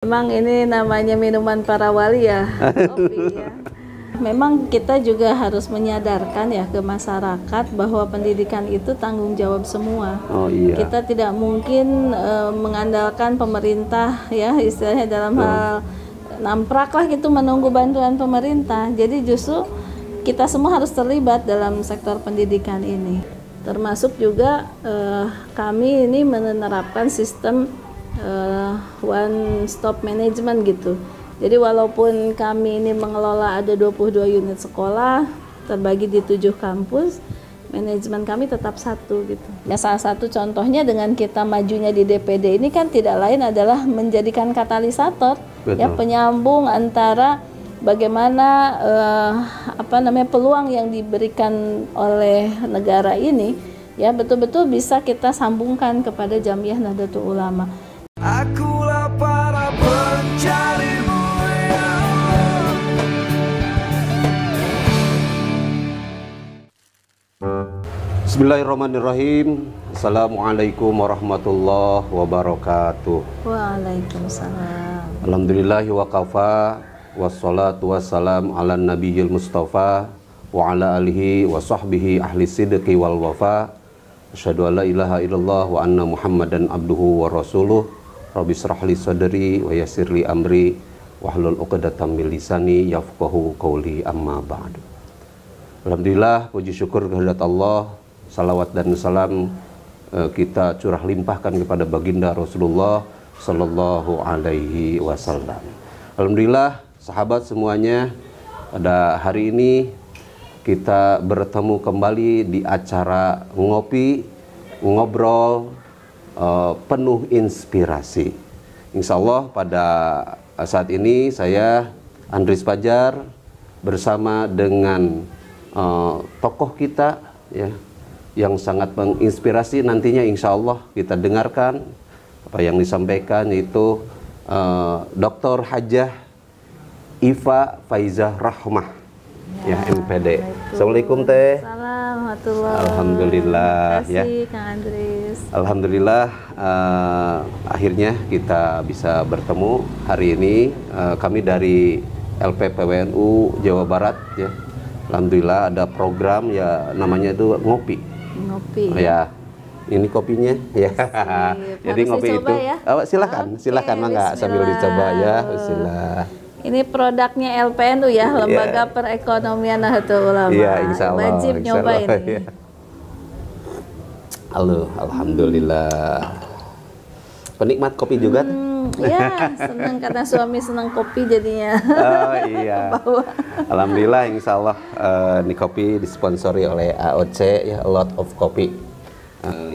Memang ini namanya minuman para wali ya, kopi ya. Memang kita juga harus menyadarkan ya ke masyarakat bahwa pendidikan itu tanggung jawab semua. Oh iya. Kita tidak mungkin mengandalkan pemerintah ya, istilahnya dalam hal namprak lah gitu menunggu bantuan pemerintah. Jadi justru kita semua harus terlibat dalam sektor pendidikan ini. Termasuk juga kami ini menerapkan sistem one stop management gitu. Jadi walaupun kami ini mengelola ada 22 unit sekolah terbagi di 7 kampus, manajemen kami tetap satu gitu. Ya salah satu contohnya dengan kita majunya di DPD ini kan tidak lain adalah menjadikan katalisator. Betul. Ya, penyambung antara bagaimana peluang yang diberikan oleh negara ini ya betul-betul bisa kita sambungkan kepada Jamiyah Nahdlatul Ulama. Akulah para pencarimu ya Allah. Bismillahirrahmanirrahim. Assalamualaikum warahmatullahi wabarakatuh. Waalaikumsalam. Alhamdulillahi wa kafa, wassalatu wassalam ala nabiyil mustafa wa ala alihi wa sahbihi ahli sidqi wal wafa. Asyhadu an la ilaha illallah wa anna muhammadan abduhu wa rasuluh. Rabbi shrah li sadri wa yassir li amri wahlul 'uqdatam min lisani yafqahu qawli, amma ba'du. Alhamdulillah, puji syukur kehadirat Allah, salawat dan salam kita curah limpahkan kepada baginda Rasulullah sallallahu alaihi wasallam. Alhamdulillah, sahabat semuanya, pada hari ini kita bertemu kembali di acara ngopi, ngobrol penuh inspirasi. Insya Allah pada saat ini saya Andries Fajar bersama dengan tokoh kita ya, yang sangat menginspirasi. Nantinya insya Allah kita dengarkan apa yang disampaikan, yaitu Dr. Hajah Iva Faizah Rahmah ya, MPD. Assalamualaikum Teh. Alhamdulillah. Terima kasih Kang Andries. Alhamdulillah, akhirnya kita bisa bertemu hari ini. Kami dari LPPWNU Jawa Barat ya. Alhamdulillah ada program ya, namanya itu ngopi. Ngopi. Ya, ini kopinya ya. Jadi harus ngopi dicoba itu. Ya? Silakan, Oke, silakan mangga sambil dicoba ya. Bismillah. Ini produknya LPNU ya, Lembaga Perekonomian Nahdlatul Ulama. Iya, insya Allah. Wajib insya nyoba Allah, ini. ya. Halo, alhamdulillah. Penikmat kopi juga? Ya, senang karena suami senang kopi jadinya. Oh iya. Alhamdulillah, insya Allah ini kopi disponsori oleh AOC ya, A Lot of Coffee.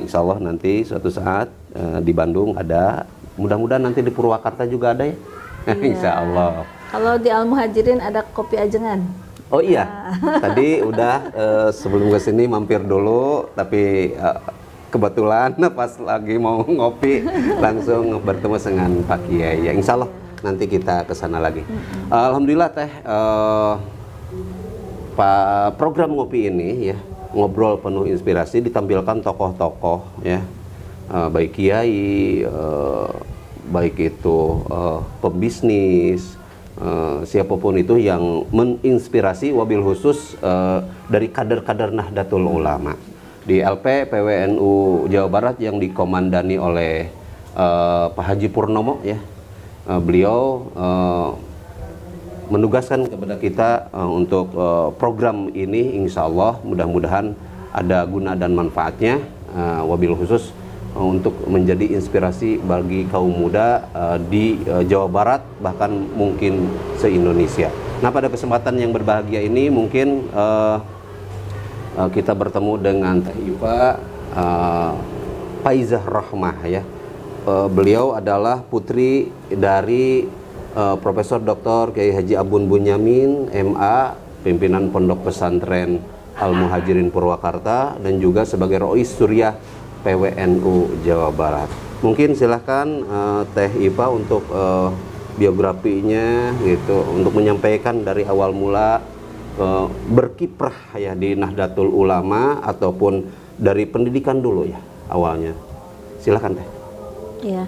Insya Allah nanti suatu saat di Bandung ada, mudah-mudahan nanti di Purwakarta juga ada ya. Iya. Insya Allah. Kalau di Al Muhajirin ada kopi ajengan. Oh iya, tadi udah sebelum ke sini mampir dulu, tapi kebetulan pas lagi mau ngopi langsung bertemu dengan Pak Kiai. Ya, insya Allah nanti kita ke sana lagi. Alhamdulillah Teh, Pak program ngopi ini ya, ngobrol penuh inspirasi, ditampilkan tokoh-tokoh ya, baik kiai, baik itu pembisnis, siapapun itu yang menginspirasi, wabil khusus dari kader-kader Nahdlatul Ulama di LP PWNU Jawa Barat yang dikomandani oleh Pak Haji Purnomo ya. Beliau menugaskan kepada kita untuk program ini, insya Allah mudah-mudahan ada guna dan manfaatnya, wabil khusus untuk menjadi inspirasi bagi kaum muda di Jawa Barat, bahkan mungkin se-Indonesia. Nah, pada kesempatan yang berbahagia ini mungkin kita bertemu dengan Teh Iva Faizah Rahmah ya. Beliau adalah putri dari Profesor Dr. Kiai Haji Abun Bunyamin MA, pimpinan Pondok Pesantren Al Muhajirin Purwakarta, dan juga sebagai Rois Suriah PWNU Jawa Barat. Mungkin silahkan Teh Iva untuk biografinya gitu, untuk menyampaikan dari awal mula berkiprah ya di Nahdlatul Ulama ataupun dari pendidikan dulu ya awalnya. Silahkan Teh. Ya.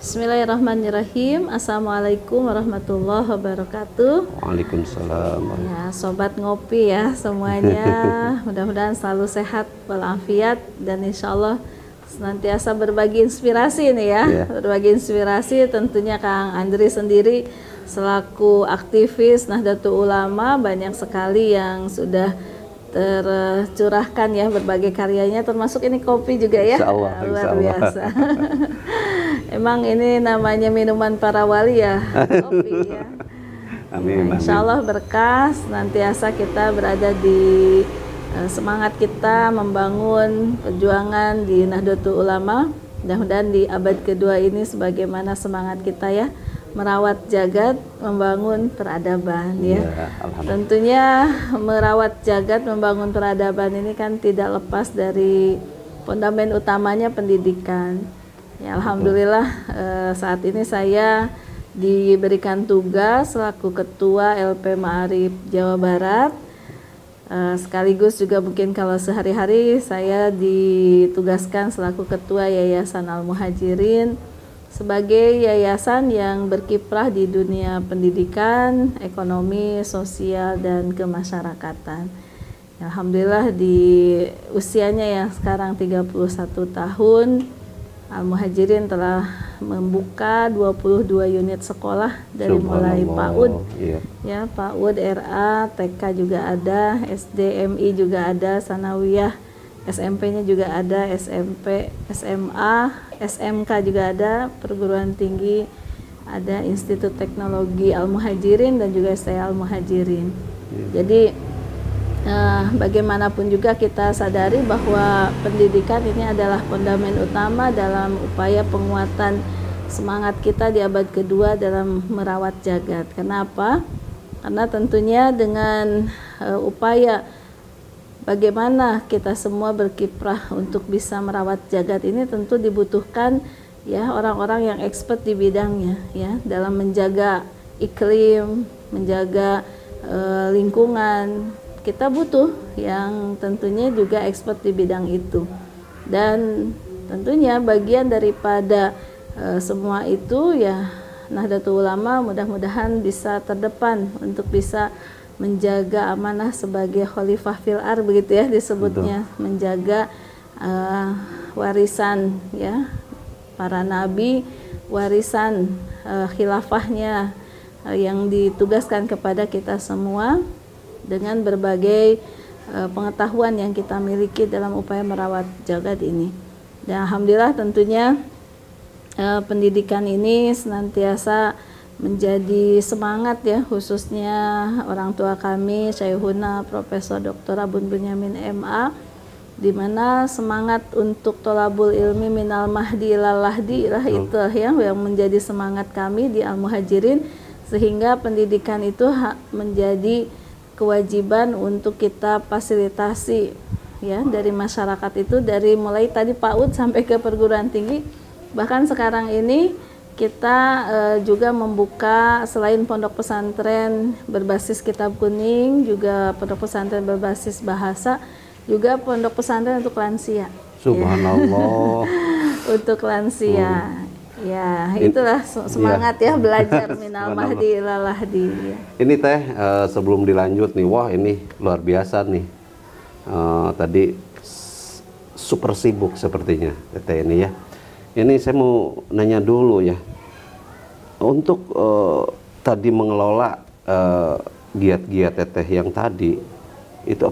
Bismillahirrahmanirrahim. Assalamualaikum warahmatullahi wabarakatuh. Waalaikumsalam. Ya, sobat ngopi ya semuanya. Mudah-mudahan selalu sehat walafiat dan insya Allah senantiasa berbagi inspirasi nih ya. Berbagi inspirasi tentunya Kang Andri sendiri selaku aktivis Nahdlatul Ulama banyak sekali yang sudah tercurahkan ya berbagai karyanya, termasuk ini kopi juga ya. Luar biasa. Emang ini namanya minuman para wali ya, kopi ya. Amin, Insya Allah berkah, nantiasa kita berada di semangat kita membangun perjuangan di Nahdlatul Ulama. Mudah-mudahan di abad kedua ini sebagaimana semangat kita ya, merawat jagat, membangun peradaban ya. Tentunya merawat jagat, membangun peradaban ini kan tidak lepas dari fondamen utamanya pendidikan. Ya, alhamdulillah saat ini saya diberikan tugas selaku Ketua LP Ma'arif Jawa Barat. Sekaligus juga mungkin kalau sehari-hari saya ditugaskan selaku Ketua Yayasan Al-Muhajirin sebagai yayasan yang berkiprah di dunia pendidikan, ekonomi, sosial, dan kemasyarakatan. Alhamdulillah di usianya yang sekarang 31 tahun, Al-Muhajirin telah membuka 22 unit sekolah dari mulai PAUD, ya, PAUD, RA, TK juga ada, SDMI juga ada, Sanawiyah, SMP-nya juga ada, SMP, SMA, SMK juga ada, perguruan tinggi ada, Institut Teknologi Al-Muhajirin dan juga STI Al-Muhajirin. Jadi bagaimanapun juga kita sadari bahwa pendidikan ini adalah fundament utama dalam upaya penguatan semangat kita di abad kedua dalam merawat jagat. Kenapa? Karena tentunya dengan upaya bagaimana kita semua berkiprah untuk bisa merawat jagat ini tentu dibutuhkan ya orang-orang yang expert di bidangnya ya, dalam menjaga iklim, menjaga lingkungan. Kita butuh yang tentunya juga expert di bidang itu. Dan tentunya bagian daripada semua itu ya Nahdlatul Ulama mudah-mudahan bisa terdepan untuk bisa menjaga amanah sebagai khalifah fil ardh begitu ya disebutnya. Betul. Menjaga warisan ya para nabi, warisan khilafahnya yang ditugaskan kepada kita semua dengan berbagai pengetahuan yang kita miliki dalam upaya merawat jagat ini. Dan alhamdulillah tentunya pendidikan ini senantiasa menjadi semangat ya, khususnya orang tua kami Syekhuna Profesor Dr. Abun Bunyamin MA, di mana semangat untuk tolabul ilmi minal mahdi ilal lahdi lah itu yang menjadi semangat kami di Al-Muhajirin, sehingga pendidikan itu menjadi kewajiban untuk kita fasilitasi ya dari masyarakat itu, dari mulai tadi PAUD sampai ke perguruan tinggi. Bahkan sekarang ini kita juga membuka selain pondok pesantren berbasis kitab kuning, juga pondok pesantren berbasis bahasa, juga pondok pesantren untuk lansia. Subhanallah. Untuk lansia. Ya, itulah semangat ya belajar minal mahdi ilal lahdi. Ya. Ini Teh, sebelum dilanjut nih, wah ini luar biasa nih. Tadi super sibuk sepertinya Teh ini ya. Ini saya mau nanya dulu ya. Untuk tadi mengelola giat-giat Teteh yang tadi, itu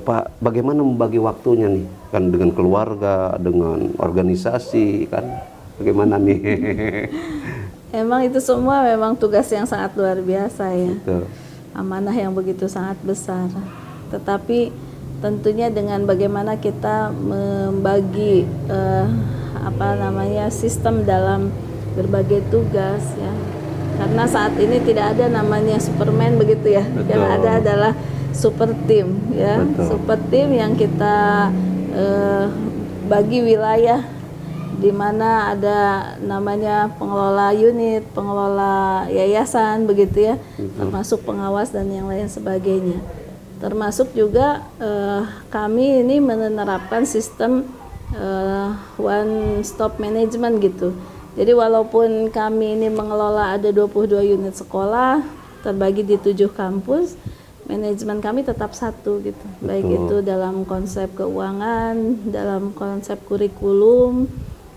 bagaimana membagi waktunya nih? Kan dengan keluarga, dengan organisasi kan? Bagaimana nih? Emang itu semua memang tugas yang sangat luar biasa ya. Betul. Amanah yang begitu sangat besar. Tetapi tentunya dengan bagaimana kita membagi sistem dalam berbagai tugas ya. Karena saat ini tidak ada namanya Superman begitu ya. Betul. Yang ada adalah super team ya. Betul. Super team yang kita bagi wilayah di mana ada namanya pengelola unit, pengelola yayasan begitu ya, termasuk pengawas dan yang lain sebagainya. Termasuk juga kami ini menerapkan sistem one stop management gitu. Jadi walaupun kami ini mengelola ada 22 unit sekolah terbagi di 7 kampus, manajemen kami tetap satu gitu. Baik itu dalam konsep keuangan, dalam konsep kurikulum,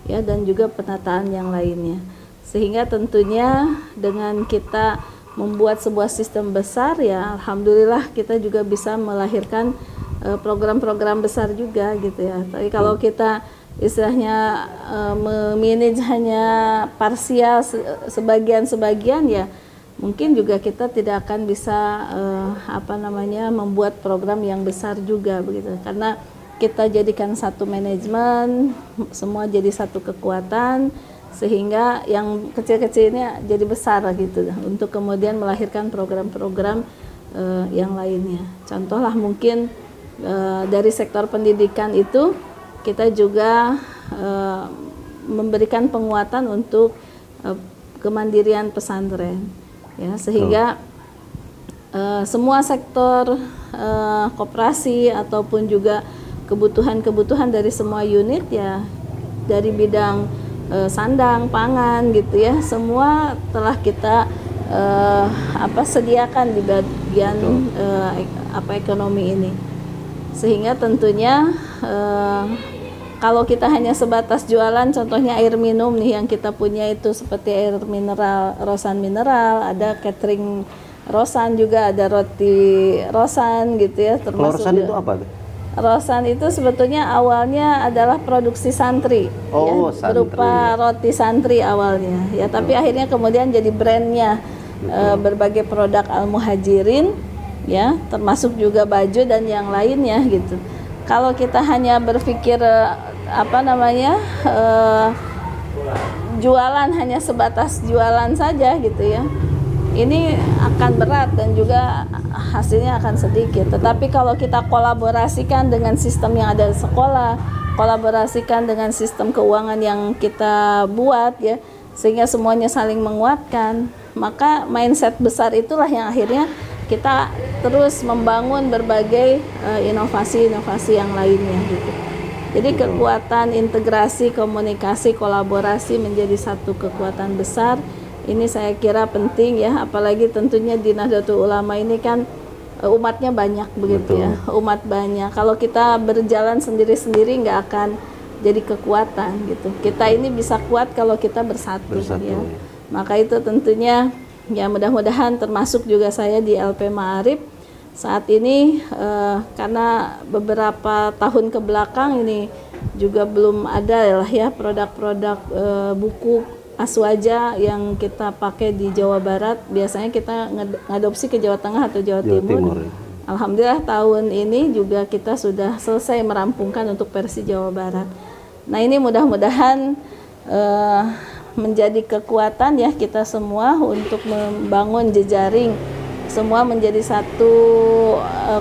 ya, dan juga penataan yang lainnya. Sehingga tentunya dengan kita membuat sebuah sistem besar, ya alhamdulillah kita juga bisa melahirkan program-program besar juga gitu ya. Tapi kalau kita istilahnya memanage hanya parsial sebagian-sebagian, ya mungkin juga kita tidak akan bisa membuat program yang besar juga begitu. Karena kita jadikan satu manajemen, semua jadi satu kekuatan, sehingga yang kecil-kecilnya jadi besar gitu untuk kemudian melahirkan program-program yang lainnya. Contoh lah mungkin dari sektor pendidikan itu kita juga memberikan penguatan untuk kemandirian pesantren, ya, sehingga semua sektor koperasi ataupun juga kebutuhan-kebutuhan dari semua unit, ya, dari bidang sandang, pangan gitu ya, semua telah kita sediakan di bagian ekonomi ini. Sehingga tentunya kalau kita hanya sebatas jualan, contohnya air minum nih yang kita punya itu seperti air mineral, Rosan mineral, ada catering Rosan juga, ada roti Rosan gitu ya. Termasuk Rosan itu apa tuh? Rosan itu sebetulnya awalnya adalah produksi santri, ya, santri, berupa roti santri awalnya, ya. Tapi akhirnya kemudian jadi brandnya berbagai produk Al-Muhajirin, ya, termasuk juga baju dan yang lainnya gitu. Kalau kita hanya berpikir jualan hanya sebatas jualan saja gitu ya, ini akan berat dan juga hasilnya akan sedikit. Tetapi kalau kita kolaborasikan dengan sistem yang ada di sekolah, kolaborasikan dengan sistem keuangan yang kita buat, ya, sehingga semuanya saling menguatkan, maka mindset besar itulah yang akhirnya kita terus membangun berbagai inovasi-inovasi yang lainnya gitu. Jadi kekuatan integrasi, komunikasi, kolaborasi menjadi satu kekuatan besar. Ini saya kira penting ya, apalagi tentunya di Nahdlatul Ulama ini kan umatnya banyak begitu. Betul. Ya, umat banyak. Kalau kita berjalan sendiri-sendiri nggak akan jadi kekuatan gitu. Kita ini bisa kuat kalau kita bersatu. Ya. Maka itu tentunya ya mudah-mudahan termasuk juga saya di LP Ma'arif saat ini karena beberapa tahun ke belakang ini juga belum ada lah ya produk-produk buku Aswaja yang kita pakai di Jawa Barat. Biasanya kita ngadopsi ke Jawa Tengah atau Jawa Timur. Ya. Alhamdulillah tahun ini juga kita sudah selesai merampungkan untuk versi Jawa Barat. Nah ini mudah-mudahan menjadi kekuatan ya kita semua untuk membangun jejaring semua menjadi satu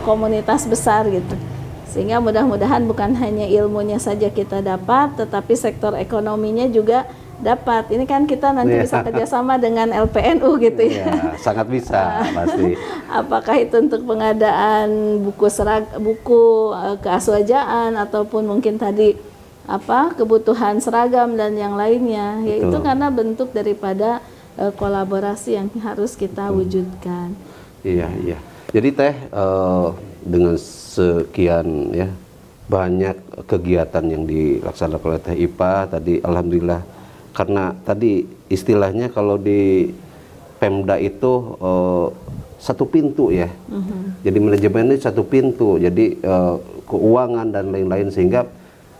komunitas besar gitu. Sehingga mudah-mudahan bukan hanya ilmunya saja kita dapat, tetapi sektor ekonominya juga dapat. Ini kan kita nanti bisa kerjasama dengan LPNU gitu ya. Sangat bisa pasti. Apakah itu untuk pengadaan buku keaswajaan ataupun mungkin tadi kebutuhan seragam dan yang lainnya. Yaitu karena bentuk daripada kolaborasi yang harus kita wujudkan. Iya. Jadi Teh dengan sekian ya banyak kegiatan yang dilaksanakan oleh Teh Ipa tadi, alhamdulillah, karena tadi istilahnya kalau di Pemda itu satu pintu ya. Jadi manajemennya satu pintu. Jadi keuangan dan lain-lain sehingga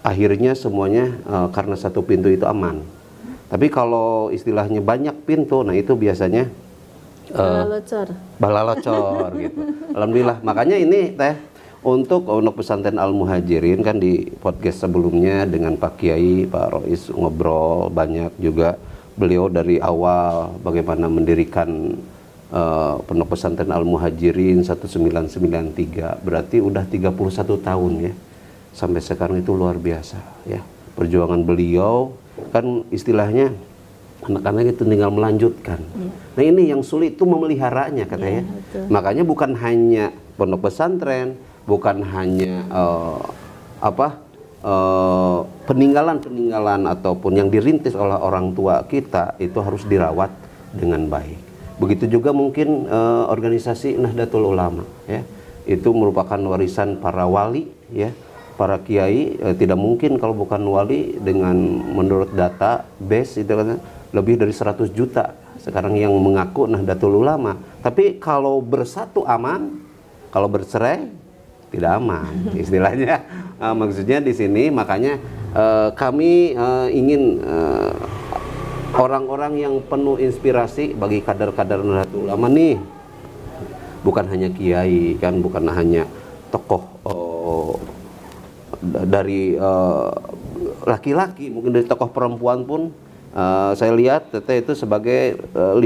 akhirnya semuanya karena satu pintu itu aman. Tapi kalau istilahnya banyak pintu, nah itu biasanya balalocor gitu. Alhamdulillah, makanya ini Teh untuk Pondok Pesantren Al-Muhajirin kan di podcast sebelumnya dengan Pak Kiai, Pak Rois ngobrol banyak juga beliau dari awal bagaimana mendirikan Pondok Pesantren Al-Muhajirin 1993, berarti udah 31 tahun ya. Sampai sekarang itu luar biasa ya. Perjuangan beliau kan istilahnya anak-anak itu tinggal melanjutkan. Nah ini yang sulit itu memeliharanya katanya. Makanya bukan hanya pondok pesantren, bukan hanya peninggalan-peninggalan ataupun yang dirintis oleh orang tua kita itu harus dirawat dengan baik. Begitu juga mungkin organisasi Nahdlatul Ulama, ya, itu merupakan warisan para wali, ya, para kiai. Tidak mungkin kalau bukan wali, dengan menurut data base itu kan lebih dari 100 juta sekarang yang mengaku Nahdlatul Ulama. Tapi kalau bersatu aman, kalau bercerai tidak aman, istilahnya. Maksudnya di sini makanya kami ingin orang-orang yang penuh inspirasi bagi kader-kader Nahdlatul Ulama nih, bukan hanya kiai kan, bukan hanya tokoh dari laki-laki, mungkin dari tokoh perempuan pun. Saya lihat Teteh itu sebagai 50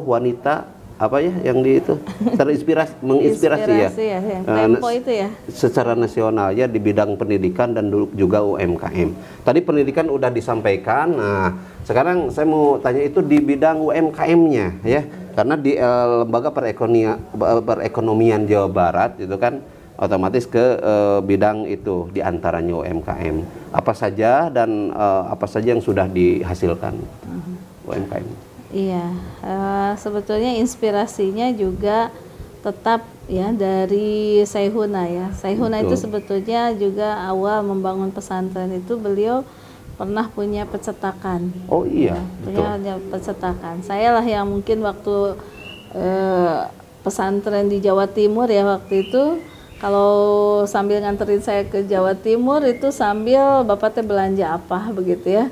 wanita apa ya yang di itu terinspirasi, menginspirasi ya, yang Tempo itu ya, secara nasional ya di bidang pendidikan dan juga UMKM. Tadi pendidikan udah disampaikan. Nah, sekarang saya mau tanya itu di bidang UMKM-nya ya, karena di lembaga perekonomian Jawa Barat itu kan otomatis ke bidang itu, diantaranya UMKM. Apa saja dan apa saja yang sudah dihasilkan UMKM? Iya, sebetulnya inspirasinya juga tetap ya dari Saihuna ya. Saihuna itu sebetulnya juga awal membangun pesantren itu beliau pernah punya percetakan. Oh iya, punya percetakan. Saya lah yang mungkin waktu pesantren di Jawa Timur ya waktu itu, kalau sambil nganterin saya ke Jawa Timur itu sambil bapak teh belanja apa begitu ya.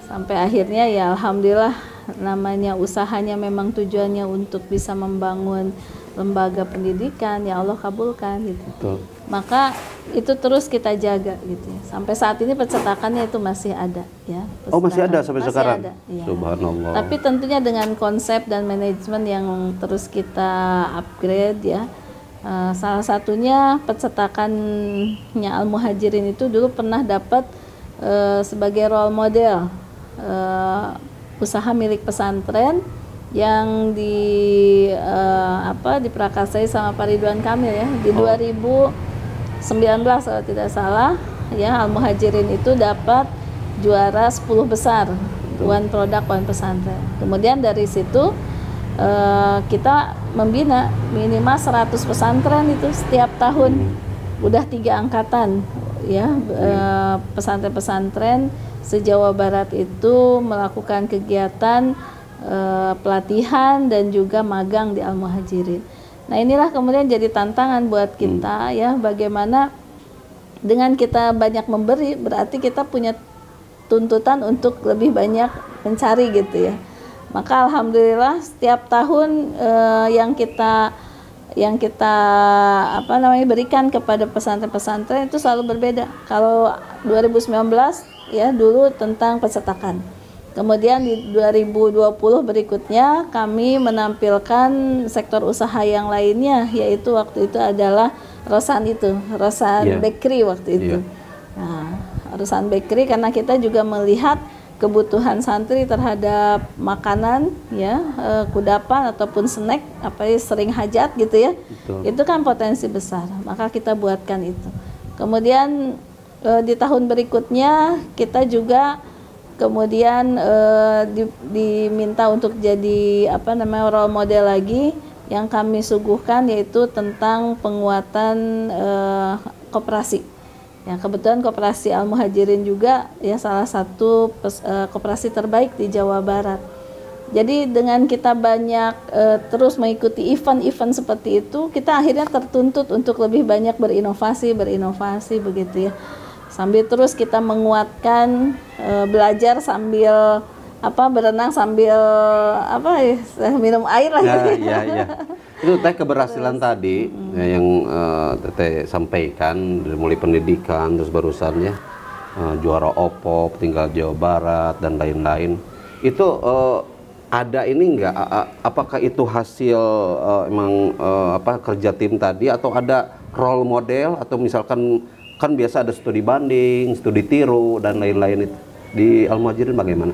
Sampai akhirnya ya alhamdulillah, namanya usahanya memang tujuannya untuk bisa membangun lembaga pendidikan, ya Allah kabulkan gitu. Betul. Maka itu terus kita jaga gitu ya. Sampai saat ini percetakannya itu masih ada ya. Oh masih ada sampai masih sekarang? Ada, ya. Subhanallah. Tapi tentunya dengan konsep dan manajemen yang terus kita upgrade ya. Salah satunya percetakannya Al-Muhajirin itu dulu pernah dapat sebagai role model usaha milik pesantren yang diprakarsai sama Pak Ridwan Kamil ya di 2019 kalau tidak salah ya. Al-Muhajirin itu dapat juara 10 besar One Product One Pesantren. Kemudian dari situ kita membina minimal 100 pesantren itu setiap tahun, udah 3 angkatan ya. Pesantren-pesantren se-Jawa Barat itu melakukan kegiatan pelatihan dan juga magang di Al-Muhajirin. Nah inilah kemudian jadi tantangan buat kita ya, bagaimana dengan kita banyak memberi berarti kita punya tuntutan untuk lebih banyak mencari gitu ya. Maka alhamdulillah setiap tahun yang kita berikan kepada pesantren-pesantren itu selalu berbeda. Kalau 2019 ya dulu tentang percetakan. Kemudian di 2020 berikutnya kami menampilkan sektor usaha yang lainnya, yaitu waktu itu adalah Rosan Bakery waktu itu. Nah, Rosan Bakery karena kita juga melihat kebutuhan santri terhadap makanan ya, kudapan ataupun snack sering hajat gitu ya. Betul. Itu kan potensi besar, maka kita buatkan itu. Kemudian di tahun berikutnya kita juga kemudian diminta untuk jadi role model lagi yang kami suguhkan, yaitu tentang penguatan koperasi. Ya, kebetulan koperasi Al-Muhajirin juga ya salah satu koperasi terbaik di Jawa Barat. Jadi dengan kita banyak terus mengikuti event-event seperti itu, kita akhirnya tertuntut untuk lebih banyak berinovasi begitu ya. Sambil terus kita menguatkan belajar sambil berenang sambil minum air lah gitu. Ya. Itu Teh keberhasilan tadi yang Teh sampaikan dari mulai pendidikan terus barusan ya juara OPOP, tinggal Jawa Barat dan lain-lain. Itu ada ini enggak? Apakah itu hasil emang kerja tim tadi atau ada role model atau misalkan kan biasa ada studi banding, studi tiru dan lain-lain itu. Di Al-Muhajirin bagaimana?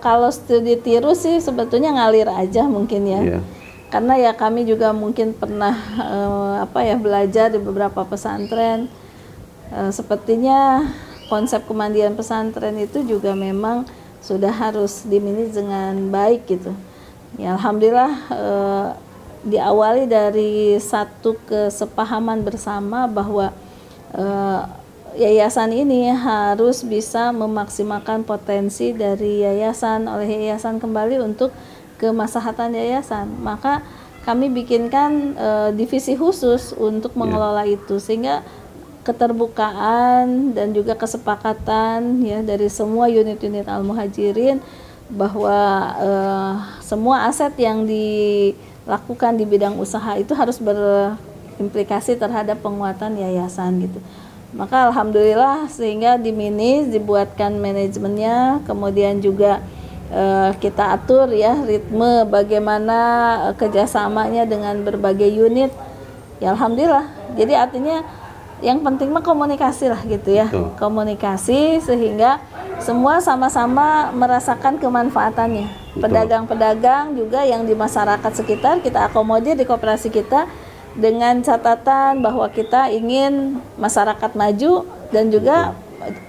Kalau studi tiru sih sebetulnya ngalir aja mungkin ya. Yeah. Karena ya kami juga mungkin pernah belajar di beberapa pesantren. Sepertinya konsep kemandian pesantren itu juga memang sudah harus dimanage dengan baik gitu. Ya, alhamdulillah diawali dari satu kesepahaman bersama bahwa yayasan ini harus bisa memaksimalkan potensi dari yayasan oleh yayasan kembali untuk kemaslahatan yayasan. Maka kami bikinkan divisi khusus untuk mengelola itu, sehingga keterbukaan dan juga kesepakatan ya dari semua unit-unit Al-Muhajirin bahwa semua aset yang dilakukan di bidang usaha itu harus berimplikasi terhadap penguatan yayasan gitu. Maka alhamdulillah sehingga dibuatkan manajemennya, kemudian juga kita atur ya ritme bagaimana kerjasamanya dengan berbagai unit. Ya alhamdulillah. Jadi artinya yang penting mah komunikasi lah gitu ya. Betul. Komunikasi sehingga semua sama-sama merasakan kemanfaatannya. Pedagang-pedagang juga yang di masyarakat sekitar kita akomodir di koperasi kita dengan catatan bahwa kita ingin masyarakat maju dan juga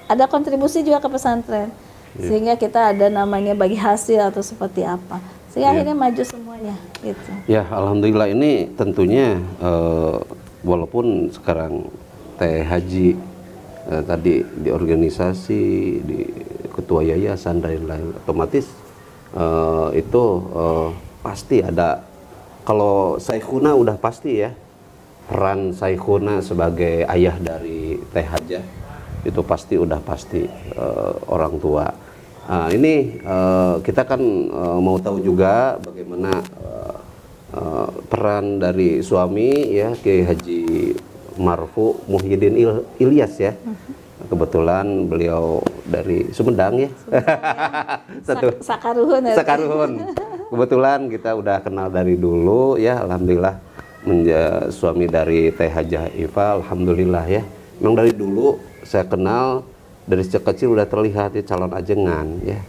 ada kontribusi juga ke pesantren. Sehingga kita ada namanya bagi hasil atau seperti apa. Sehingga akhirnya maju semuanya gitu. Ya, alhamdulillah ini tentunya walaupun sekarang Teh Haji tadi di organisasi, di ketua yayasan dan lain-lain, otomatis itu pasti ada. Kalau Saikhuna udah pasti ya, peran Saikhuna sebagai ayah dari Teh Hajah itu pasti udah pasti orang tua. Ini kita kan mau tahu juga bagaimana peran dari suami ya, Kiai Haji Marfu Muhyiddin Ilyas ya. Kebetulan beliau dari Sumedang ya. Sakaruhun. Sakaruhun. Kebetulan kita udah kenal dari dulu ya, alhamdulillah suami dari Teh Hajah Iva, alhamdulillah ya. Memang dari dulu saya kenal, dari sejak kecil udah terlihat ya calon ajengan ya.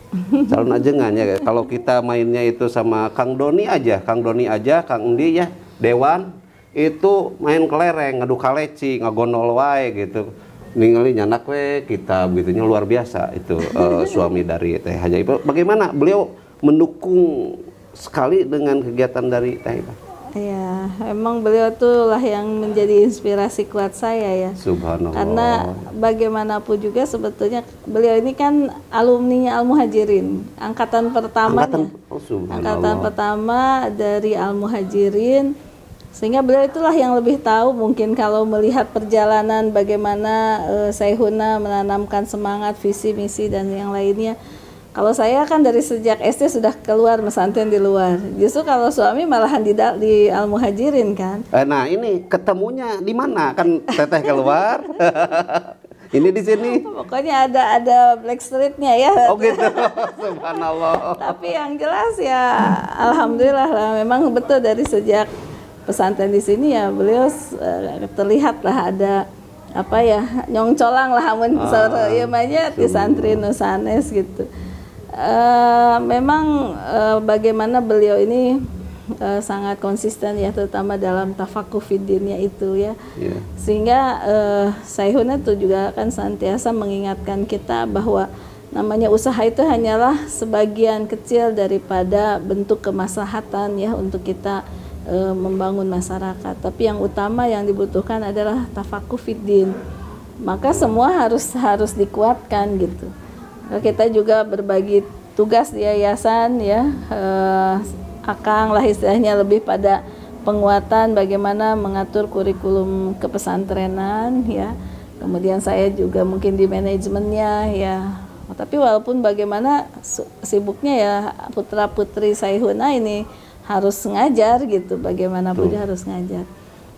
Calon ajengan ya. Kalau kita mainnya itu sama Kang Doni aja, Kang Endi ya, Dewan itu main kelereng, ngadu kaleci, ngagonol wae gitu. Ningali nyanak we kita begitunya luar biasa itu suami dari Teh Hajah Iva. Bagaimana beliau mendukung sekali dengan kegiatan dari Teh Iva? Ya, emang beliau tuh lah yang menjadi inspirasi kuat saya ya. Subhanallah. Karena bagaimanapun juga sebetulnya beliau ini kan alumninya Al-Muhajirin, angkatan pertamanya. Angkatan pertama dari Al-Muhajirin. Sehingga beliau itulah yang lebih tahu mungkin kalau melihat perjalanan bagaimana Saikhuna menanamkan semangat, visi, misi dan yang lainnya. Kalau saya kan dari sejak SD sudah keluar pesantren di luar. Justru kalau suami malahan di Al-Muhajirin kan. Nah ini ketemunya di mana? Kan Teteh keluar. Ini di sini. Pokoknya ada Black Street-nya ya. Oh gitu. Subhanallah. Tapi yang jelas ya alhamdulillah lah, memang betul dari sejak pesantren di sini ya beliau terlihat lah ada apa ya nyongcolang lah amun sore ya banyak di santri nusanes gitu. Memang bagaimana beliau ini sangat konsisten ya, terutama dalam tafakuh fiddinnya itu ya. Sehingga Saikhuna itu juga kan senantiasa mengingatkan kita bahwa namanya usaha itu hanyalah sebagian kecil daripada bentuk kemaslahatan ya untuk kita membangun masyarakat. Tapi yang utama yang dibutuhkan adalah tafakuh fiddin. Maka semua harus dikuatkan gitu. Kita juga berbagi tugas di yayasan ya, akang lah istilahnya lebih pada penguatan bagaimana mengatur kurikulum kepesantrenan ya. Kemudian saya juga mungkin di manajemennya ya. Tapi walaupun bagaimana sibuknya ya putra putri Saikhuna ini harus ngajar gitu, bagaimanapun dia harus ngajar.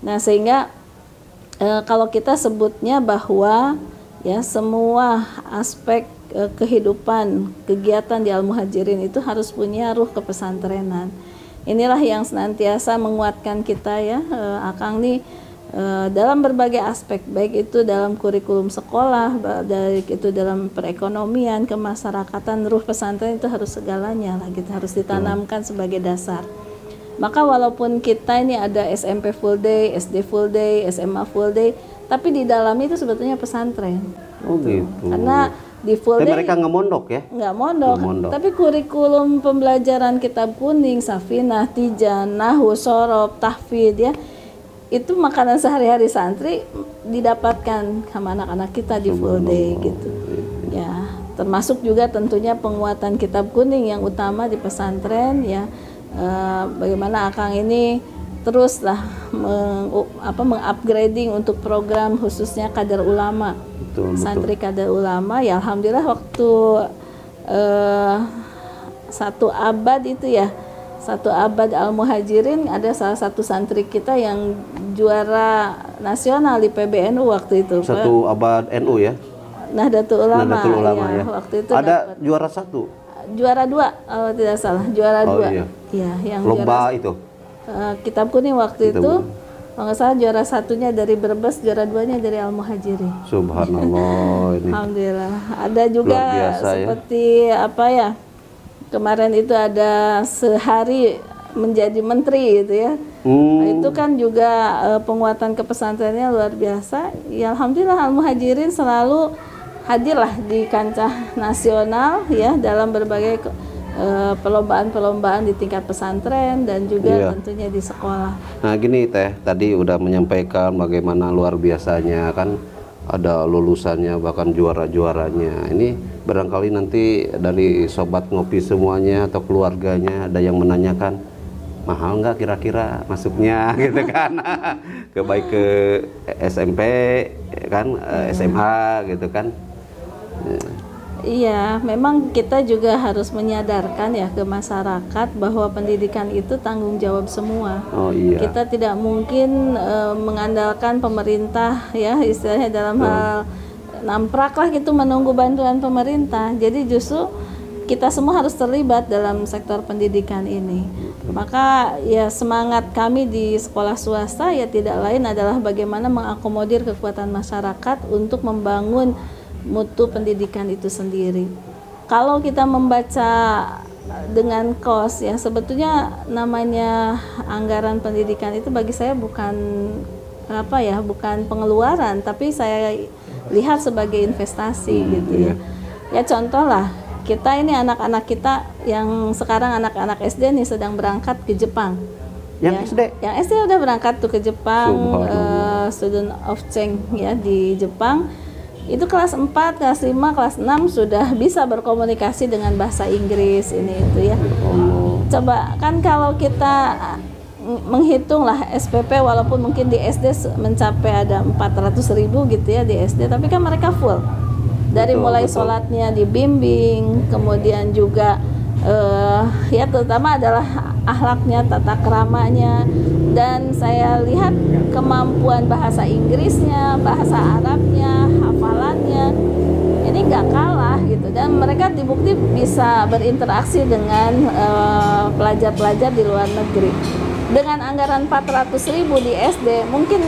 Nah sehingga kalau kita sebutnya bahwa ya semua aspek kehidupan kegiatan di Al-Muhajirin itu harus punya ruh kepesantrenan. Inilah yang senantiasa menguatkan kita ya, Akang nih dalam berbagai aspek, baik itu dalam kurikulum sekolah, baik itu dalam perekonomian, kemasyarakatan, ruh pesantren itu harus segalanya lah gitu, harus ditanamkan sebagai dasar. Maka walaupun kita ini ada SMP full day, SD full day, SMA full day, tapi di dalam itu sebetulnya pesantren. Oh gitu. Karena di full Tapi day mereka nggak mondok ya? nggak mondok, Nggak mondok. tapi kurikulum pembelajaran kitab kuning, safinah, tijan, nahwu, sorob, tahfidz ya, itu makanan sehari-hari santri didapatkan sama anak-anak kita di full day gitu. Ya, termasuk juga tentunya penguatan kitab kuning yang utama di pesantren ya. Bagaimana Akang ini teruslah mengupgrading untuk program khususnya kader ulama. Betul, Santri kader ulama ya, alhamdulillah waktu 1 abad itu ya, 1 abad Al-Muhajirin, ada salah satu santri kita yang juara nasional di PBNU waktu itu. 1 abad NU ya? Nahdlatul Ulama, Nahdlatul Ulama ya. Waktu itu ada juara 1? Juara 2 kalau tidak salah, juara 2. Iya. Iya, yang Lomba juara, itu? kitab kuning waktu Kitab itu kuning. kalau nggak salah juara 1-nya dari Brebes, juara 2-nya dari Al-Muhajirin. Subhanallah ini. Alhamdulillah. Ada juga Luar biasa, seperti apa ya, kemarin itu ada sehari menjadi menteri gitu ya. Nah, itu kan juga penguatan ke pesantrennya luar biasa. Ya alhamdulillah Al-Muhajirin selalu hadirlah di kancah nasional ya, dalam berbagai perlombaan-perlombaan di tingkat pesantren dan juga tentunya di sekolah. Nah gini Teh, tadi udah menyampaikan bagaimana luar biasanya kan, ada lulusannya bahkan juara-juaranya. Ini barangkali nanti dari sobat ngopi semuanya atau keluarganya ada yang menanyakan, mahal nggak kira-kira masuknya gitu kan? Baik ke SMP kan, SMA gitu kan. Iya, memang kita juga harus menyadarkan ya ke masyarakat bahwa pendidikan itu tanggung jawab semua. Oh iya. Kita tidak mungkin mengandalkan pemerintah ya, istilahnya dalam hal namprak lah gitu menunggu bantuan pemerintah. Jadi justru kita semua harus terlibat dalam sektor pendidikan ini. Maka ya semangat kami di sekolah swasta ya tidak lain adalah bagaimana mengakomodir kekuatan masyarakat untuk membangun mutu pendidikan itu sendiri. Kalau kita membaca dengan kos ya, sebetulnya namanya anggaran pendidikan itu bagi saya bukan apa ya, bukan pengeluaran, tapi saya lihat sebagai investasi gitu ya. Ya contoh lah, kita ini anak-anak kita yang sekarang anak-anak SD nih sedang berangkat ke Jepang. Yang SD? Yang SD udah berangkat tuh ke Jepang, student of change ya di Jepang. Itu kelas 4, kelas 5, kelas 6 sudah bisa berkomunikasi dengan bahasa Inggris ini itu ya. Coba kan kalau kita menghitung lah SPP walaupun mungkin di SD mencapai ada 400.000 gitu ya di SD, tapi kan mereka full. Dari mulai sholatnya dibimbing, kemudian juga ya terutama adalah akhlaknya, tata keramanya, dan saya lihat kemampuan bahasa Inggrisnya, bahasa Arabnya, hafalannya ini nggak kalah gitu, dan mereka dibukti bisa berinteraksi dengan pelajar-pelajar di luar negeri. Dengan anggaran 400.000 di SD, mungkin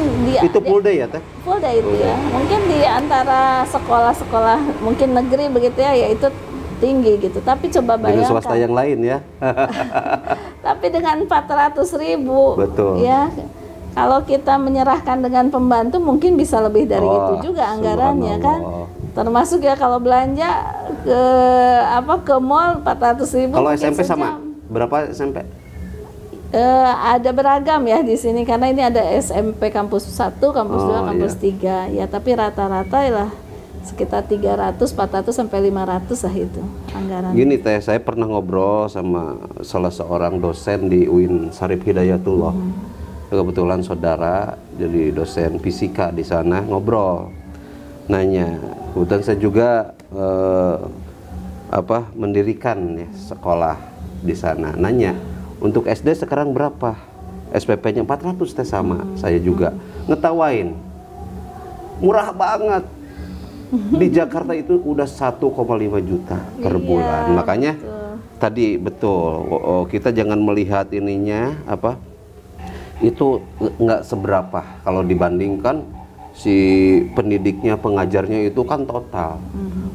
itu full day ya Teh? Full day itu ya, mungkin di antara sekolah-sekolah mungkin negeri begitu ya, yaitu tinggi gitu. Tapi coba bayangkan dengan swasta yang lain ya. Tapi dengan 400.000 betul ya, kalau kita menyerahkan dengan pembantu mungkin bisa lebih dari itu juga anggarannya kan. Termasuk ya kalau belanja ke mall 400.000. Kalau SMP sama berapa SMP? Ada beragam ya di sini karena ini ada SMP kampus 1, kampus 2, kampus 3 ya, tapi rata-rata lah sekitar 300, 400 sampai 500 lah itu anggaran. Gini Teh, saya pernah ngobrol sama salah seorang dosen di UIN Syarif Hidayatullah. Kebetulan saudara jadi dosen fisika di sana, ngobrol. Nanya, kebetulan saya juga mendirikan ya sekolah di sana. Nanya, untuk SD sekarang berapa? SPP-nya 400 Teh sama. Saya juga ngetawain. Murah banget. Di Jakarta itu udah 1,5 juta per bulan. Makanya tadi betul, kita jangan melihat ininya itu nggak seberapa kalau dibandingkan si pendidiknya, pengajarnya itu kan total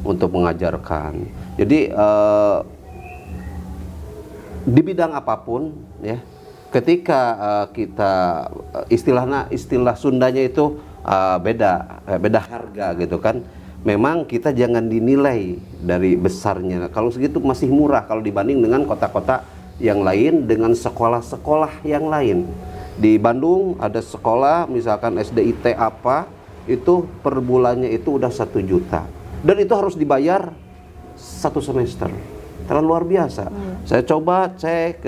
untuk mengajarkan. Jadi di bidang apapun ya, ketika kita istilah Sundanya itu beda harga gitu kan. Memang kita jangan dinilai dari besarnya. Kalau segitu masih murah kalau dibanding dengan kota-kota yang lain, dengan sekolah-sekolah yang lain. Di Bandung ada sekolah misalkan SDIT apa, itu per bulannya itu udah 1 juta. Dan itu harus dibayar 1 semester. Terlalu luar biasa. Saya coba cek,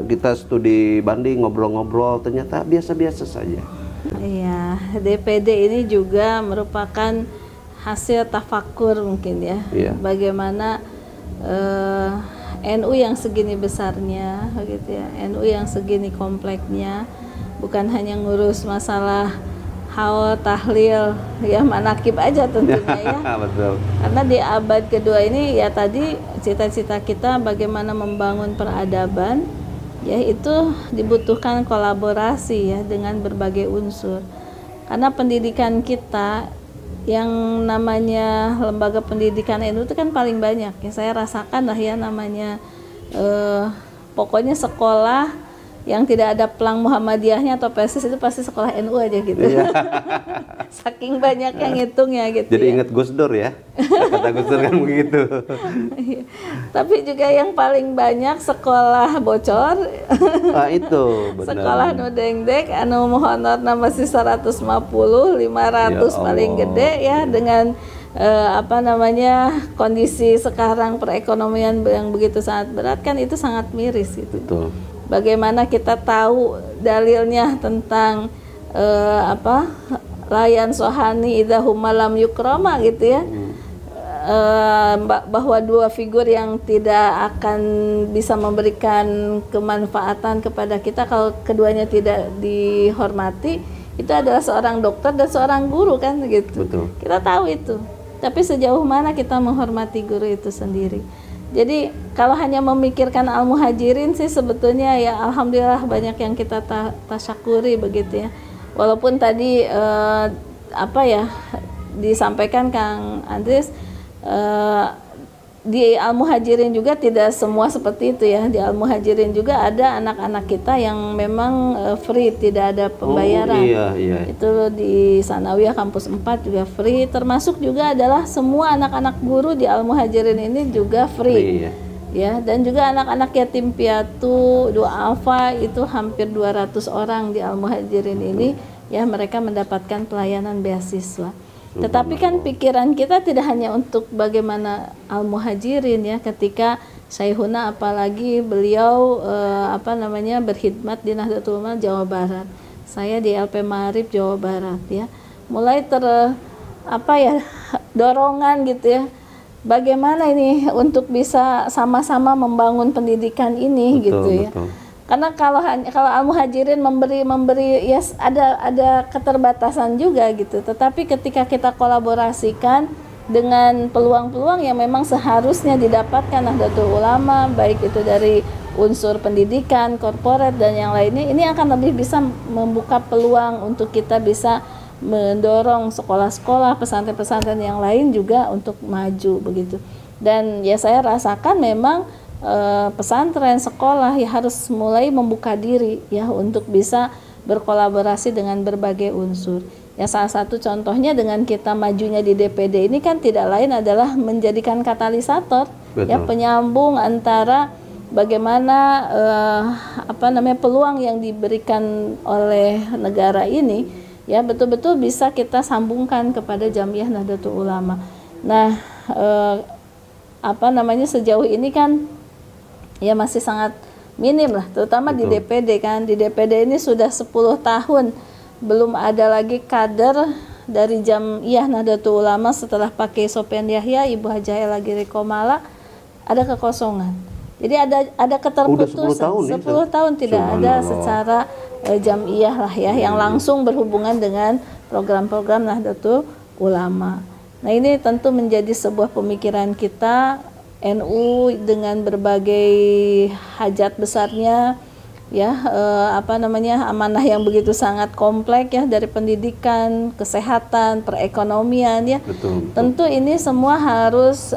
kita studi banding, ngobrol-ngobrol, ternyata biasa-biasa saja. Iya, DPD ini juga merupakan hasil tafakur mungkin ya. Iya. Bagaimana NU yang segini besarnya, gitu ya, NU yang segini kompleknya, bukan hanya ngurus masalah haul, tahlil, ya manakib aja tentunya ya. Betul. Karena di abad kedua ini ya tadi cita-cita kita bagaimana membangun peradaban, ya itu dibutuhkan kolaborasi ya dengan berbagai unsur. Karena pendidikan kita yang namanya lembaga pendidikan NU itu kan paling banyak ya, saya rasakan lah ya namanya pokoknya sekolah yang tidak ada pelang Muhammadiyahnya atau PSIS itu pasti sekolah NU aja gitu. Iya. Saking banyak yang ngitungnya gitu. Jadi ya. ingat Gus Dur ya, kata Gus Dur kan begitu. Tapi juga yang paling banyak sekolah bocor. Itu benar. Sekolah nu dengdek anu honorna masih 150, 500 Ya paling gede ya, dengan kondisi sekarang perekonomian yang begitu sangat berat kan, itu sangat miris gitu. Betul. Bagaimana kita tahu dalilnya tentang layan sohani idahum malam yukroma gitu ya. Bahwa 2 figur yang tidak akan bisa memberikan kemanfaatan kepada kita kalau keduanya tidak dihormati, itu adalah seorang dokter dan seorang guru kan gitu. Betul. Kita tahu itu. Tapi sejauh mana kita menghormati guru itu sendiri. Jadi kalau hanya memikirkan al-muhajirin sih sebetulnya ya alhamdulillah banyak yang kita tasyakuri begitu ya. Walaupun tadi disampaikan Kang Andries, di al-muhajirin juga tidak semua seperti itu ya. Di al-muhajirin juga ada anak-anak kita yang memang free, tidak ada pembayaran. Iya. Itu di Sanawiyah Kampus 4 juga free, termasuk juga adalah semua anak-anak guru di al-muhajirin ini juga free. Ya, dan juga anak-anak yatim piatu, du'afa itu hampir 200 orang di al-muhajirin ini ya, mereka mendapatkan pelayanan beasiswa. Tetapi kan pikiran kita tidak hanya untuk bagaimana al-muhajirin ya, ketika Syaihuna apalagi beliau berkhidmat di Nahdlatul Ulama Jawa Barat. Saya di LP Ma'arif Jawa Barat ya. Mulai dorongan gitu ya. Bagaimana ini untuk bisa sama-sama membangun pendidikan ini, betul, gitu ya. Betul. Karena kalau al-muhajirin memberi yes, ada keterbatasan juga gitu. Tetapi ketika kita kolaborasikan dengan peluang-peluang yang memang seharusnya didapatkan Nahdlatul Ulama, baik itu dari unsur pendidikan, korporat dan yang lainnya, ini akan lebih bisa membuka peluang untuk kita bisa mendorong sekolah-sekolah, pesantren-pesantren yang lain juga untuk maju begitu. Dan ya saya rasakan memang pesantren, sekolah ya harus mulai membuka diri ya untuk bisa berkolaborasi dengan berbagai unsur. Ya salah satu contohnya dengan kita majunya di DPD ini kan tidak lain adalah menjadikan katalisator. Betul. Ya, penyambung antara bagaimana peluang yang diberikan oleh negara ini ya betul-betul bisa kita sambungkan kepada Jamiyah Nahdlatul Ulama. Nah, sejauh ini kan ya masih sangat minim lah, terutama betul. Di DPD kan. Di DPD ini sudah 10 tahun belum ada lagi kader dari Jamiyah Nahdlatul Ulama setelah pakai Sofyan Yahya, Ibu Hajah lagi Rekomala, ada kekosongan. Jadi ada keterputusan. 10 tahun tidak ada secara jamiyah lah ya, yang langsung berhubungan dengan program-program Nahdlatul Ulama. Nah ini tentu menjadi sebuah pemikiran kita NU dengan berbagai hajat besarnya ya, amanah yang begitu sangat kompleks ya, dari pendidikan, kesehatan, perekonomian ya. Betul. Tentu ini semua harus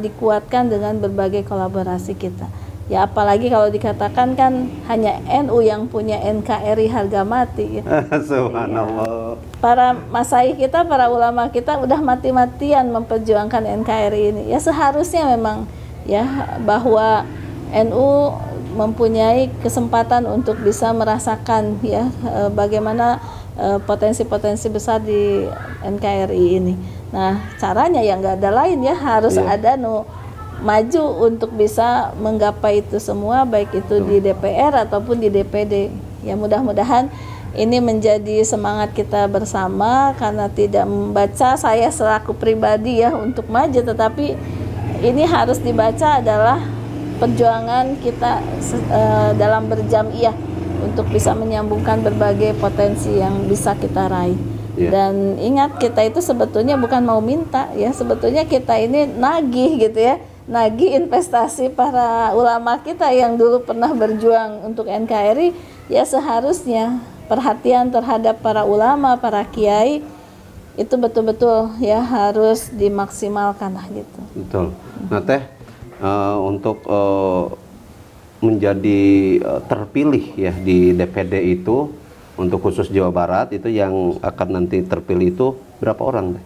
dikuatkan dengan berbagai kolaborasi kita. Ya apalagi kalau dikatakan kan hanya NU yang punya NKRI harga mati ya. Subhanallah. Para masyayikh kita, para ulama kita udah mati-matian memperjuangkan NKRI ini. Ya seharusnya memang ya bahwa NU mempunyai kesempatan untuk bisa merasakan ya bagaimana potensi-potensi besar di NKRI ini. Nah caranya ya nggak ada lain ya, harus ada maju untuk bisa menggapai itu semua, baik itu di DPR ataupun di DPD. Ya mudah-mudahan ini menjadi semangat kita bersama, karena tidak membaca saya selaku pribadi ya untuk maju, tetapi ini harus dibaca adalah perjuangan kita dalam berjam'iyah untuk bisa menyambungkan berbagai potensi yang bisa kita raih. Dan ingat, kita itu sebetulnya bukan mau minta ya, sebetulnya kita ini nagih gitu ya, nagih investasi para ulama kita yang dulu pernah berjuang untuk NKRI. Ya seharusnya perhatian terhadap para ulama, para kiai itu betul-betul ya harus dimaksimalkan lah gitu. Betul. Nah Teh, untuk menjadi terpilih ya di DPD itu, untuk khusus Jawa Barat itu yang akan nanti terpilih itu berapa orang Teh?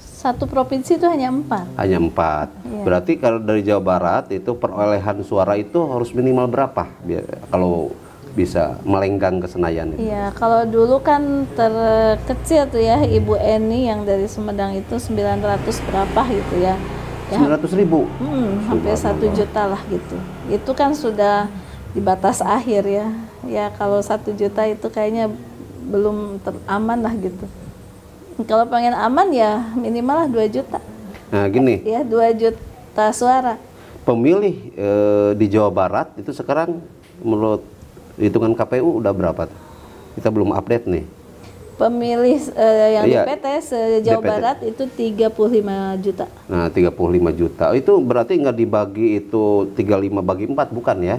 Satu provinsi itu hanya 4. Hanya 4. Ya. Berarti kalau dari Jawa Barat itu perolehan suara itu harus minimal berapa biar kalau bisa melenggang ke Senayan itu? Iya, kalau dulu kan terkecil tuh ya Ibu Eni yang dari Sumedang itu 900 berapa gitu ya. 900.000? Hampir 1 juta lah gitu. Itu kan sudah di batas akhir ya. Ya kalau 1 juta itu kayaknya belum aman lah gitu. Kalau pengen aman ya minimal lah 2 juta. Nah gini. Ya 2 juta suara. Pemilih di Jawa Barat itu sekarang menurut hitungan KPU udah berapa? Kita belum update nih. Pemilih yang DPT se-Jawa Barat itu 35 juta. Nah 35 juta. Itu berarti nggak dibagi itu 35 bagi 4 bukan ya?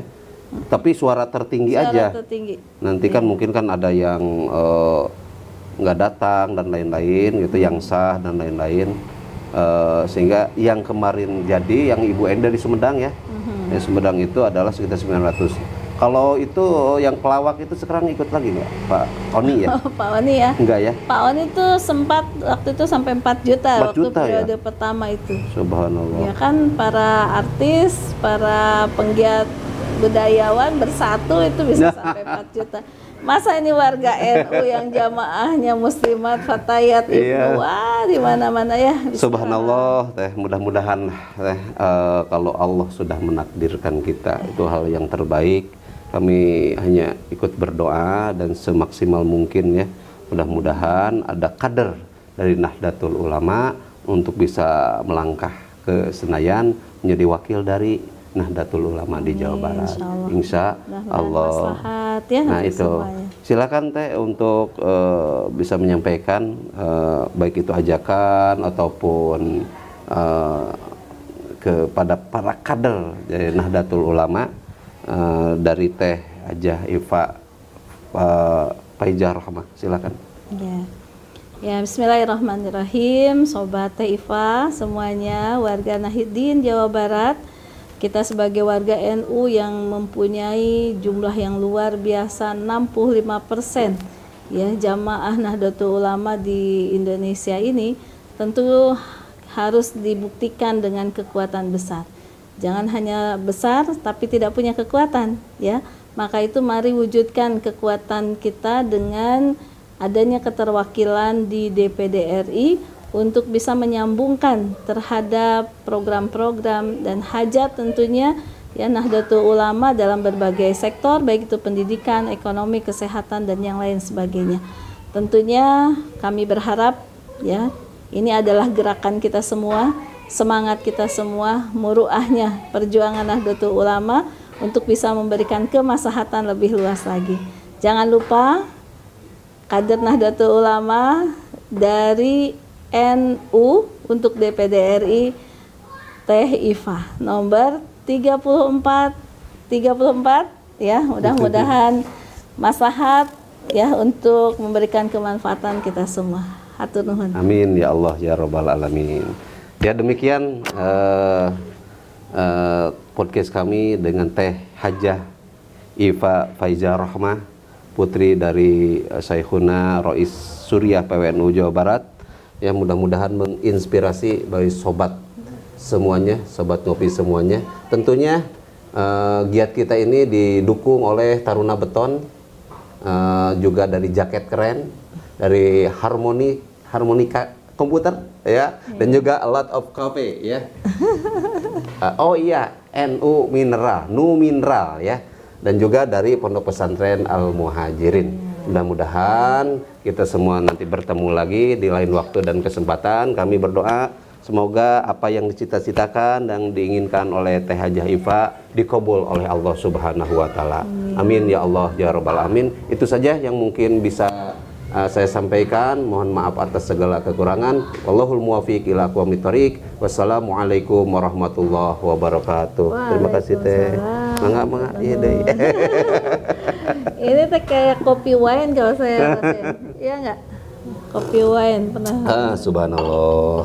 Tapi suara tertinggi aja. Tertinggi. Nanti kan mungkin kan ada yang nggak datang dan lain-lain gitu, yang sah dan lain-lain, sehingga yang kemarin jadi yang Ibu Enda di Sumedang ya, yang Sumedang itu adalah sekitar 900. Kalau itu yang pelawak itu sekarang ikut lagi nggak Pak Oni ya? Pak Oni ya? Enggak ya? Pak Oni itu sempat waktu itu sampai 4 juta 4 waktu juta periode ya? pertama itu. Subhanallah. Ya kan para artis, para penggiat budayawan bersatu itu bisa sampai 4 juta. Masa ini warga NU yang jamaahnya muslimat, fatayat, ibnu, wah di mana-mana ya. Subhanallah Teh, mudah-mudahan Teh kalau Allah sudah menakdirkan kita itu hal yang terbaik. Kami hanya ikut berdoa dan semaksimal mungkin ya. Mudah-mudahan ada kader dari Nahdlatul Ulama untuk bisa melangkah ke Senayan menjadi wakil dari Nahdlatul Ulama di Jawa Barat. Insya Allah. Ya, nah itu semuanya. Silakan Teh untuk bisa menyampaikan baik itu ajakan ataupun kepada para kader dari Nahdlatul Ulama, dari Teh Hajah Iva Faijah Rahmah. Silakan. Ya, bismillahirrahmanirrahim. Sobat Teh Iva semuanya, warga Nahdien Jawa Barat. Kita sebagai warga NU yang mempunyai jumlah yang luar biasa, 65% ya jamaah Nahdlatul Ulama di Indonesia ini, tentu harus dibuktikan dengan kekuatan besar. Jangan hanya besar tapi tidak punya kekuatan ya. Maka itu mari wujudkan kekuatan kita dengan adanya keterwakilan di DPD RI untuk bisa menyambungkan terhadap program-program dan hajat tentunya ya Nahdlatul Ulama dalam berbagai sektor, baik itu pendidikan, ekonomi, kesehatan dan yang lain sebagainya. Tentunya kami berharap ya ini adalah gerakan kita semua, semangat kita semua, muruahnya perjuangan Nahdlatul Ulama untuk bisa memberikan kemaslahatan lebih luas lagi. Jangan lupa kader Nahdlatul Ulama dari NU untuk DPD RI Teh Iva nomor 34 ya, mudah-mudahan maslahat ya untuk memberikan kemanfaatan kita semua. Hatur nuhun. Amin ya Allah ya Rabbal Alamin. Ya demikian podcast kami dengan Teh Hajah Iva Faiza Rahmah, putri dari Syekhuna Rois Suriah PWNU Jawa Barat, yang mudah-mudahan menginspirasi bagi sobat semuanya, sobat ngopi semuanya. Tentunya giat kita ini didukung oleh Taruna Beton, juga dari Jaket Keren, dari Harmonika Komputer ya, dan juga A Lot of Coffee ya. Oh iya, NU Mineral, Nu Mineral ya, dan juga dari Pondok Pesantren Al Muhajirin. Mudah-mudahan kita semua nanti bertemu lagi di lain waktu dan kesempatan. Kami berdoa semoga apa yang dicita-citakan dan diinginkan oleh Teh Hajah Iva dikabul oleh Allah Subhanahu wa taala. Amin ya Allah ya rabbal alamin. Itu saja yang mungkin bisa saya sampaikan. Mohon maaf atas segala kekurangan. Wallahul muwaffiq ila aqwamit thoriq. Wassalamualaikum warahmatullahi wabarakatuh. Terima kasih Teh. Mangga iya deh. Ini teh kayak kopi wine kalau saya rasain. Iya nggak? Kopi wine pernah. Subhanallah.